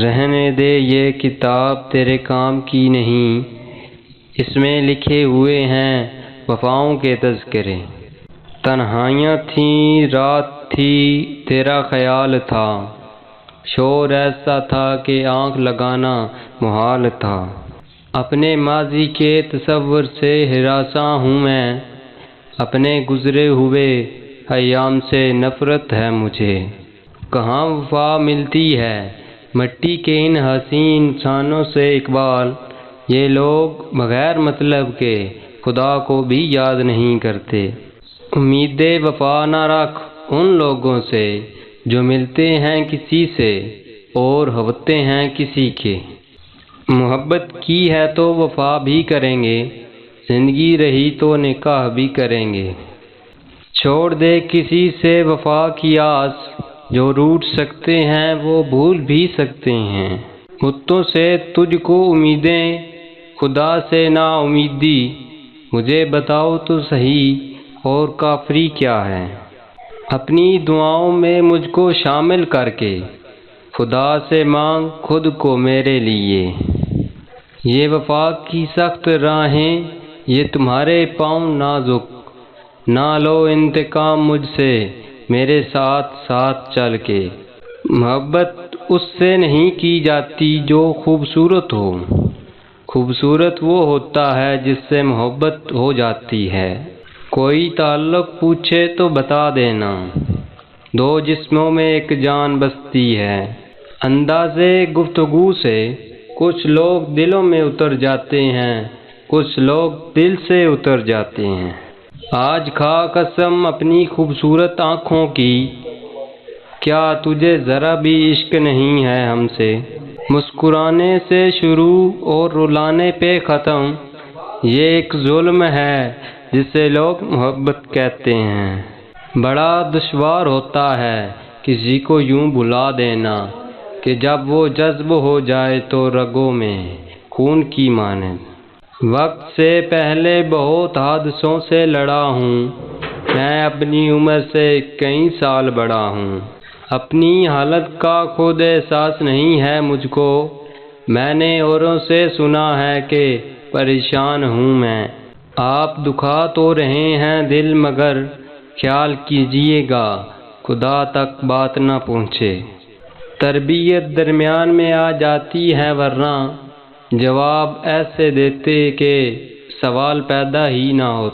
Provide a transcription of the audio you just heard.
رہنے دے یہ کتاب تیرے کام کی نہیں، اس میں لکھے ہوئے ہیں وفاؤں کے تذکرے۔ تنہائیاں تھیں، رات تھی، تیرا خیال تھا، شور ایسا تھا کہ آنکھ لگانا محال تھا۔ اپنے ماضی کے تصور سے ہراساں ہوں میں، اپنے گزرے ہوئے ایام سے نفرت ہے مجھے۔ کہاں وفا ملتی ہے مٹی کے ان حسین انسانوں سے اقبال، یہ لوگ بغیر مطلب کے خدا کو بھی یاد نہیں کرتے۔ امید وفا نہ رکھ ان لوگوں سے جو ملتے ہیں کسی سے اور ہوتے ہیں کسی کے۔ محبت کی ہے تو وفا بھی کریں گے، زندگی رہی تو نکاح بھی کریں گے۔ چھوڑ دے کسی سے وفا کی آس، جو روٹھ سکتے ہیں وہ بھول بھی سکتے ہیں۔ بتوں سے تجھ کو امیدیں، خدا سے نا امیدی، مجھے بتاؤ تو صحیح اور کافری کیا ہے۔ اپنی دعاؤں میں مجھ کو شامل کر کے، خدا سے مانگ خود کو میرے لیے۔ یہ وفا کی سخت راہیں، یہ تمہارے پاؤں نازک، نہ لو انتقام مجھ سے میرے ساتھ ساتھ چل کے۔ محبت اس سے نہیں کی جاتی جو خوبصورت ہو، خوبصورت وہ ہوتا ہے جس سے محبت ہو جاتی ہے۔ کوئی تعلق پوچھے تو بتا دینا، دو جسموں میں ایک جان بستی ہے۔ اندازے گفتگو سے کچھ لوگ دلوں میں اتر جاتے ہیں، کچھ لوگ دل سے اتر جاتے ہیں۔ آج کھا قسم اپنی خوبصورت آنکھوں کی، کیا تجھے ذرا بھی عشق نہیں ہے ہم سے؟ مسکرانے سے شروع اور رلانے پہ ختم، یہ ایک ظلم ہے جسے لوگ محبت کہتے ہیں۔ بڑا دشوار ہوتا ہے کسی کو یوں بھلا دینا کہ جب وہ جذب ہو جائے تو رگوں میں خون کی مانند۔ وقت سے پہلے بہت حادثوں سے لڑا ہوں، میں اپنی عمر سے کئی سال بڑا ہوں۔ اپنی حالت کا خود احساس نہیں ہے مجھ کو، میں نے اوروں سے سنا ہے کہ پریشان ہوں میں۔ آپ دکھا تو رہے ہیں دل مگر خیال کیجئے گا خدا تک بات نہ پہنچے۔ تربیت درمیان میں آ جاتی ہے ورنہ جواب ایسے دیتے کہ سوال پیدا ہی نہ ہوتا۔